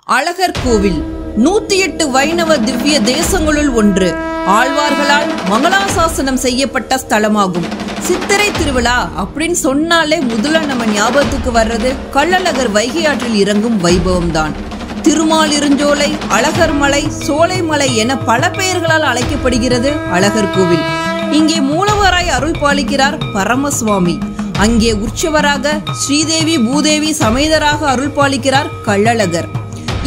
அழகர் கோவில் 108 வைணவ திவ்ய தேசங்களுள் ஒன்று. ஆழ்வார்களால் மங்களாசாசனம் செய்யப்பட்ட ஸ்தலமாகும். சித்திரை திருவிழா அப்படின்னு சொன்னாலே முதல்ல நம்ம ஞாபகத்துக்கு வர்றது கள்ளழகர் வைகை ஆற்றில் இறங்கும் வைபவம் தான். திருமாலிருஞ்சோலை, அழகர் மலை, சோலைமலை என பல பெயர்களால் அழைக்கப்படுகிறது அழகர் கோவில். இங்கே மூலவராய் அருள் பாலிக்கிறார் பரமசுவாமி. அங்கே உற்சவராக ஸ்ரீதேவி பூதேவி சமேதராக அருள் பாலிக்கிறார் கள்ளழகர்.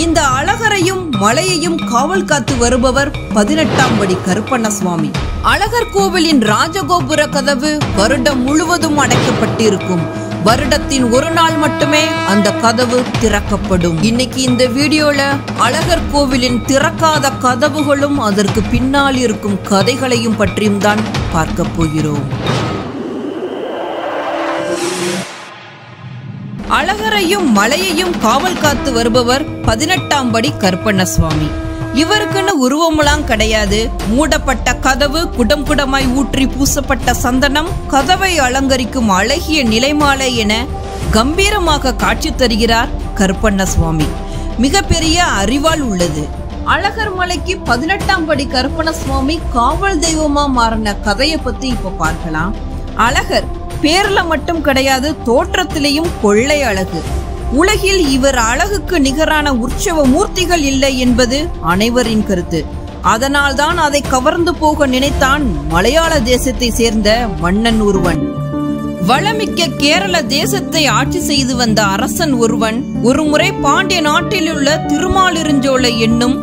இந்த அழகரையும் மலையையும் காவல் காத்து வருபவர் 18ஆம் படி கருப்பண்ணசுவாமி. அழகர் கோவிலின் ராஜகோபுர கதவு வருடம் முழுவதும் அடைக்கப்பட்டிருக்கும். வருடத்தின் ஒரு நாள் மட்டுமே அந்த கதவு திறக்கப்படும். இன்னைக்கு இந்த வீடியோல அழகர் கோவிலின் திறக்காத கதவுகளும் அதற்கு பின்னால் இருக்கும் கதைகளையும் பற்றியும் தான் பார்க்க போகிறோம். அழகரையும் மலையையும் காவல் காத்து வருபவர் 18ஆம் படி கருப்பண்ணசுவாமி. இவருக்குன்னு உருவமெல்லாம் கிடையாது. மூடப்பட்ட கதவு, குடம் குடமாய் ஊற்றி பூசப்பட்ட சந்தனம், கதவை அலங்கரிக்கும் அழகிய நிலைமாலை என கம்பீரமாக காட்சி தருகிறார் கருப்பண்ணசுவாமி. மிகப்பெரிய அறிவால் உள்ளது. அழகர் மலைக்கு 18ஆம் படி கருப்பண்ணசுவாமி காவல் தெய்வமா மாறின கதையை பத்தி இப்ப பார்க்கலாம். அழகர் பேர்ல மட்டும் கிடையாது, தோற்றத்திலேயும் கொள்ளை அழகு. உலகில் இவர் அழகுக்கு நிகரான உற்சவ மூர்த்திகள் இல்லை என்பது அனைவரின் கருத்து. அதனால்தான் அதை கவர்ந்து போக நினைத்தான் மலையாள தேசத்தை சேர்ந்த மன்னன் ஒருவன். வளமிக்க கேரள தேசத்தை ஆட்சி செய்து வந்த அரசன் ஒருவன் ஒருமுறை பாண்டிய நாட்டில் உள்ள திருமாலிருஞ்சோலை என்னும்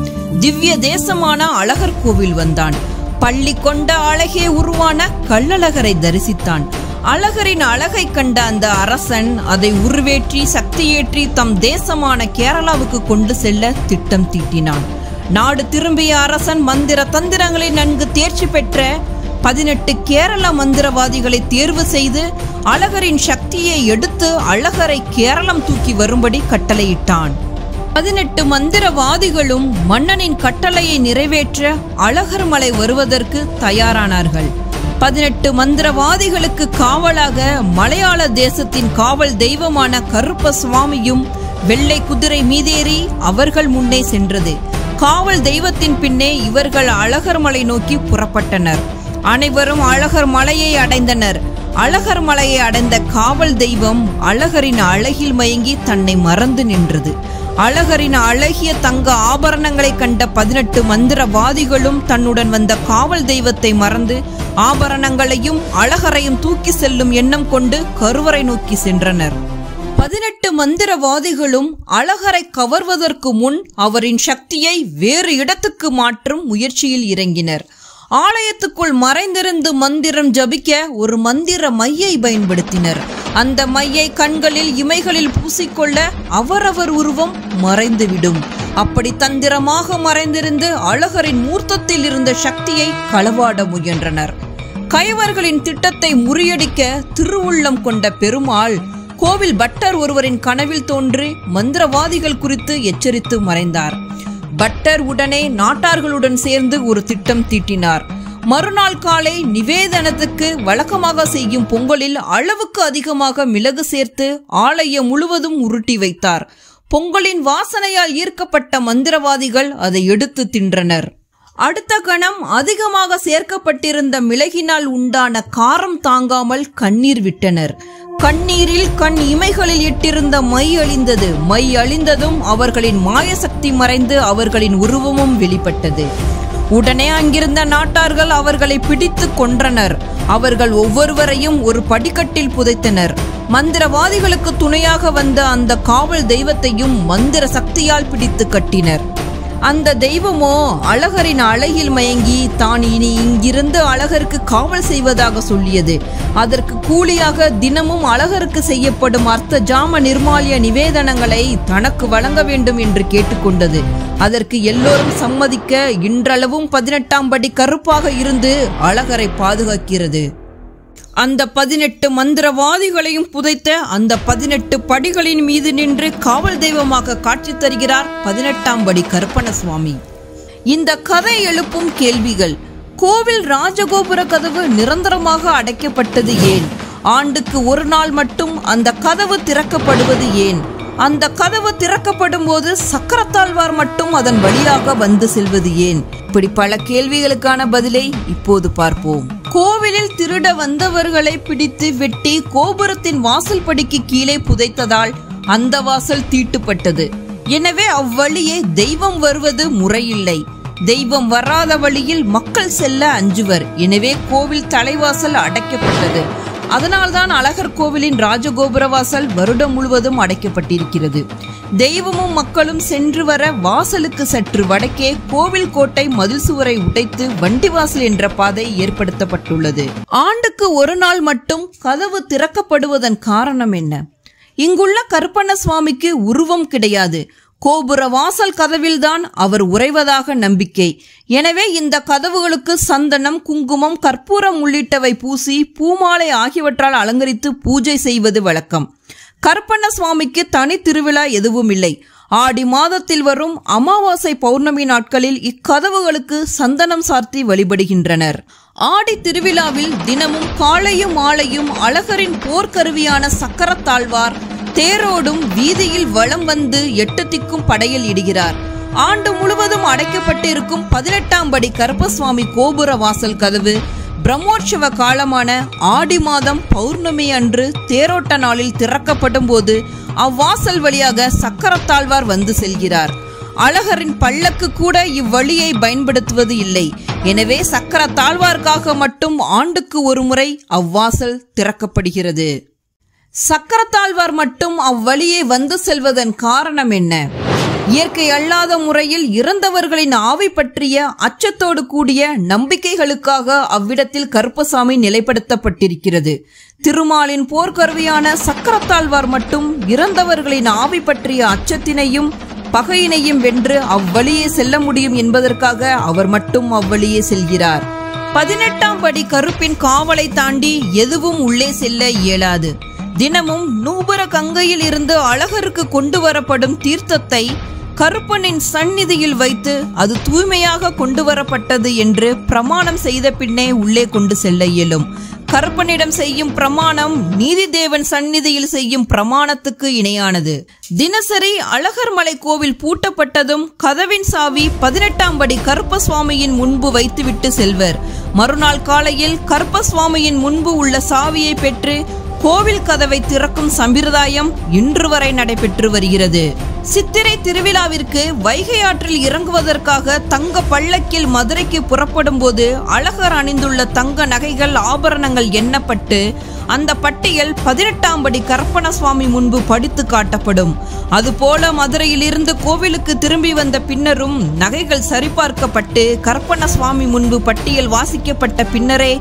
திவ்ய தேசமான அழகர் கோவில் வந்தான். பள்ளி கொண்ட அழகே உருவான கள்ளழகரை தரிசித்தான். அழகரின் அழகை கண்ட அந்த அரசன் அதை உருவேற்றி சக்தியேற்றி தம் தேசமான கேரளாவுக்கு கொண்டு செல்ல திட்டம் தீட்டினான். நாடு திரும்பிய அரசன் மந்திர தந்திரங்களை நன்கு தேர்ச்சி பெற்ற 18 கேரள மந்திரவாதிகளை தேர்வு செய்து அழகரின் சக்தியை எடுத்து அழகரை கேரளம் தூக்கி வரும்படி கட்டளையிட்டான். 18 மந்திரவாதிகளும் மன்னனின் கட்டளையை நிறைவேற்ற அழகர் மலை வருவதற்கு தயாரானார்கள். 18 மந்திரவாதிகளுக்கு காவலாக மலையாள தேசத்தின் காவல் தெய்வமான கருப்ப சுவாமியும் வெள்ளை குதிரை மீதேறி அவர்கள் முன்னே சென்றது. காவல் தெய்வத்தின் பின்னே இவர்கள் அழகர் மலை நோக்கி புறப்பட்டனர். அனைவரும் அழகர் மலையை அடைந்தனர். அழகர் மலையை அடைந்த காவல் தெய்வம் அழகரின் அழகில் மயங்கி தன்னை மறந்து நின்றது. அழகரின் அழகிய தங்க ஆபரணங்களை கண்ட 18 மந்திரவாதிகளும் தன்னுடன் வந்த காவல் தெய்வத்தை மறந்து ஆபரணங்களையும் அழகரையும் தூக்கி செல்லும் எண்ணம் கொண்டு கருவறை நோக்கி சென்றனர். 18 மந்திரவாதிகளும் அழகரை கவர்வதற்கு முன் அவரின் சக்தியை வேறு இடத்துக்கு மாற்றும் முயற்சியில் இறங்கினர். ஆலயத்துக்குள் மறைந்திருந்து மந்திரம் ஜபிக்க ஒரு மந்திர மையை பயன்படுத்தினர். அந்த மையை கண்களில் இமைகளில் பூசிக்கொள்ள அவரவர் உருவம் மறைந்துவிடும். அப்படி தந்திரமாக மறைந்திருந்து அழகரின் மூர்த்தத்தில் இருந்த சக்தியை களவாட முயன்றனர். கைவர்களின் திட்டத்தை முறியடிக்க திருவுள்ளம் கொண்ட பெருமாள் கோவில் பட்டர் ஒருவரின் கனவில் தோன்றி மந்திரவாதிகள் குறித்து எச்சரித்து மறைந்தார். பட்டர் உடனே நாட்டார்களுடன் சேர்ந்து ஒரு திட்டம் தீட்டினார். மறுநாள் காலை நிவேதனத்துக்கு வழக்கமாக செய்யும் பொங்கலில் அளவுக்கு அதிகமாக மிளகு சேர்த்து ஆலயம் முழுவதும் உருட்டி வைத்தார். பொங்கலின் வாசனையால் ஈர்க்கப்பட்ட மந்திரவாதிகள் அதை எடுத்து தின்றனர். அடுத்த கணம் அதிகமாக சேர்க்கப்பட்டிருந்த மிளகினால் உண்டான காரம் தாங்காமல் கண்ணீர் விட்டனர். கண்ணீரில் கண் இமைகளில் இட்டிருந்த மை அழிந்தது. மை அழிந்ததும் அவர்களின் மாயசக்தி மறைந்து அவர்களின் உருவமும் வெளிப்பட்டது. உடனே அங்கிருந்த நாட்டார்கள் அவர்களை பிடித்து கொன்றனர். அவர்கள் ஒவ்வொருவரையும் ஒரு படிக்கட்டில் புதைத்தனர். மந்திரவாதிகளுக்கு துணையாக வந்த அந்த காவல் தெய்வத்தையும் மந்திர சக்தியால் பிடித்து கட்டினர். அந்த தெய்வமோ அழகரின் அழகில் மயங்கி தான் இனி இங்கிருந்து அழகருக்கு காவல் செய்வதாக சொல்லியது. அதற்கு கூலியாக தினமும் அழகருக்கு செய்யப்படும் அர்த்த ஜாம நிர்மாலிய நிவேதனங்களை தனக்கு வழங்க வேண்டும் என்று கேட்டுக்கொண்டது. அதற்கு எல்லோரும் சம்மதிக்க இன்றளவும் 18ஆம் படி கருப்பாக இருந்து அழகரை பாதுகாக்கிறது. அந்த 18 மந்திரவாதிகளையும் புதைத்த அந்த 18 படிகளின் மீது நின்று காவல் தெய்வமாக காட்சி தருகிறார் 18ஆம் படி கருப்பண்ணசுவாமி. இந்த கதை எழுப்பும் கேள்விகள்: கோவில் ராஜகோபுர கதவு நிரந்தரமாக அடைக்கப்பட்டது ஏன்? ஆண்டுக்கு ஒரு நாள் மட்டும் அந்த கதவு திறக்கப்படுவது ஏன்? அந்த கதவு திறக்கப்படும் போது சக்கரத்தாழ்வார் மட்டும் அதன் வழியாக வந்து செல்வது ஏன்? இப்படி பல கேள்விகளுக்கான பதிலை இப்போது பார்ப்போம். கோவிலில் திருட வந்தவர்களை பிடித்து வெட்டி கோபுரத்தின் வாசல் படிக்கு கீழே புதைத்ததால் அந்த வாசல் தீட்டுப்பட்டது. எனவே அவ்வழியே தெய்வம் வருவது முறையில்லை. தெய்வம் வராத வழியில் மக்கள் செல்ல அஞ்சுவர். எனவே கோவில் தலைவாசல் அடைக்கப்பட்டது. அதனால்தான் அழகர் கோவிலின் ராஜகோபுர வாசல் வருடம் முழுவதும் அடைக்கப்பட்டிருக்கிறது. தெய்வமும் மக்களும் சென்று வர வாசலுக்கு சற்று வடக்கே கோவில் கோட்டை மதில் சுவரை உடைத்து வண்டிவாசல் என்ற பாதை ஏற்படுத்தப்பட்டுள்ளது. ஆண்டுக்கு ஒரு நாள் மட்டும் கதவு திறக்கப்படுவதன் காரணம் என்ன? இங்குள்ள கருப்பண்ண சுவாமிக்கு உருவம் கிடையாது. கோபுர வாசல் கதவில்தான் அவர் உறைவதாக நம்பிக்கை. எனவே இந்த கதவுகளுக்கு சந்தனம், குங்குமம், கற்பூரம் உள்ளிட்டவை பூசி பூமாலை ஆகியவற்றால் அலங்கரித்து பூஜை செய்வது வழக்கம். கருப்பண்ண சுவாமிக்கு தனி திருவிழா எதுவும் இல்லை. ஆடி மாதத்தில் வரும் அமாவாசை பௌர்ணமி நாட்களில் இக்கதவுகளுக்கு சந்தனம் சார்த்தி வழிபடுகின்றனர். ஆடி திருவிழாவில் தினமும் காலையும் மாலையும் அழகரின் போர்க்கருவியான சக்கரத்தாழ்வார் தேரோடும் வீதியில் வலம் வந்து 8 திக்கும் படையில் இடுகிறார். ஆண்டு முழுவதும் அடைக்கப்பட்டிருக்கும் 18ஆம் படி கருப்பசுவாமி கோபுர வாசல் கதவு பிரம்மோற்சவ காலமான ஆடி மாதம் பௌர்ணமி அன்று தேரோட்ட நாளில் திறக்கப்படும் போது அவ்வாசல் வழியாக சக்கரத்தாழ்வார் வந்து செல்கிறார். அழகரின் பல்லக்கு கூட இவ்வழியை பயன்படுத்துவது இல்லை. எனவே சக்கரத்தாழ்வார்க்காக மட்டும் ஆண்டுக்கு ஒரு முறை அவ்வாசல் திறக்கப்படுகிறது. சக்கரத்தாழ்வார் மட்டும் அவ்வழியே வந்து செல்வதன் காரணம் என்ன? இயற்கை அல்லாத முறையில் இறந்தவர்களின் ஆவி பற்றிய அச்சத்தோடு கூடிய நம்பிக்கைகளுக்காக அவ்விடத்தில் கருப்பசாமி நிலைப்படுத்தப்பட்டிருக்கிறது. திருமாலின் போர்க்கருவியான சக்கரத்தாழ்வார் மட்டும் இறந்தவர்களின் ஆவி பற்றிய அச்சத்தினையும் பகையினையும் வென்று அவ்வழியே செல்ல முடியும் என்பதற்காக அவர் மட்டும் அவ்வழியே செல்கிறார். 18ஆம் படி கருப்பின் காவலை தாண்டி எதுவும் உள்ளே செல்ல இயலாது. தினமும் நூபுர கங்கையில் இருந்து அழகருக்கு கொண்டு வரப்படும் தீர்த்தத்தை கருப்பனின் சந்நிதியில் வைத்து அது தூய்மையாக கொண்டு வரப்பட்டது என்று பிரமாணம் செய்த பின்னே உள்ளே கொண்டு செல்ல இயலும். கருப்பனிடம் செய்யும் பிரமாணம் நீதிதேவன் சந்நிதியில் செய்யும் பிரமாணத்துக்கு இணையானது. தினசரி அழகர் மலை கோவில் பூட்டப்பட்டதும் கதவின் சாவி 18ஆம் படி கருப்பசுவாமியின் முன்பு வைத்துவிட்டு செல்வர். மறுநாள் காலையில் கருப்பசுவாமியின் முன்பு உள்ள சாவியை பெற்று கோவில் கதவை திறக்கும் சம்பிரதாயம் இன்று வரை நடைபெற்று வருகிறது. சித்திரை திருவிழாவிற்கு வைகை ஆற்றில் இறங்குவதற்காக தங்க பல்லக்கில் மதுரைக்கு புறப்படும் போது அழகர் அணிந்துள்ள தங்க நகைகள், ஆபரணங்கள் எண்ணப்பட்டு அந்த பட்டியல் 18ஆம் படி கருப்பண்ண சுவாமி முன்பு படித்து காட்டப்படும். அதுபோல மதுரையில் இருந்து கோவிலுக்கு திரும்பி வந்த பின்னரும் நகைகள் சரிபார்க்கப்பட்டு கருப்பண்ண சுவாமி முன்பு பட்டியல் வாசிக்கப்பட்ட பின்னரே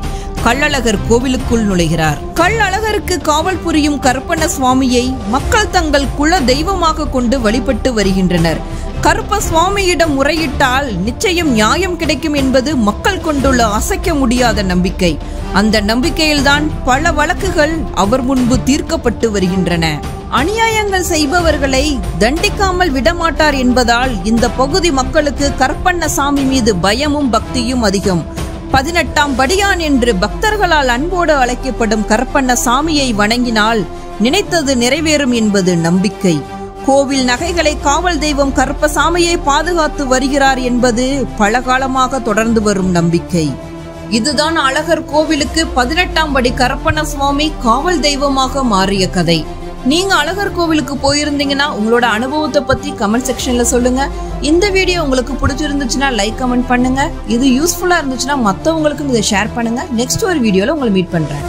கள்ளழகர் கோவிலுக்குள் நுழைகிறார். கள்ளழகருக்கு காவல் புரியும் கருப்பண்ண சுவாமியை மக்கள் தங்கள் குல தெய்வமாக கொண்டு வழிபட்டு வருகின்றனர். கருப்ப சுவாமியிடம் முறையிட்டால் நிச்சயம் நியாயம் கிடைக்கும் என்பது மக்கள் கொண்டுள்ள அசைக்க முடியாத நம்பிக்கை. அந்த நம்பிக்கையில்தான் பல வழக்குகள் அவர் முன்பு தீர்க்கப்பட்டு வருகின்றன. அநியாயங்கள் செய்பவர்களை தண்டிக்காமல் விடமாட்டார் என்பதால் இந்த பகுதி மக்களுக்கு கருப்பண்ண சாமி மீது பயமும் பக்தியும் அதிகம். 18ஆம் படியான் என்று பக்தர்களால் அன்போடு அழைக்கப்படும் கருப்பண்ண சாமியை வணங்கினால் நினைத்தது நிறைவேறும் என்பது நம்பிக்கை. கோவில் நகைகளை காவல் தெய்வம் கருப்பசாமியை பாதுகாத்து வருகிறார் என்பது பல காலமாக தொடர்ந்து வரும் நம்பிக்கை. இதுதான் அழகர் கோவிலுக்கு 18ஆம் படி கருப்பண்ண சுவாமி காவல் தெய்வமாக மாறிய கதை. நீங்க அழகர் கோவிலுக்கு போயிருந்தீங்கன்னா உங்களோட அனுபவத்தை பத்தி கமெண்ட் செக்ஷன்ல சொல்லுங்க. இந்த வீடியோ உங்களுக்கு பிடிச்சிருந்துச்சுன்னா லைக் கமெண்ட் பண்ணுங்க. இது யூஸ்ஃபுல்லா இருந்துச்சுன்னா மற்றவங்களுக்கும் இதை ஷேர் பண்ணுங்க. நெக்ஸ்ட் ஒரு வீடியோல உங்களை மீட் பண்றேன்.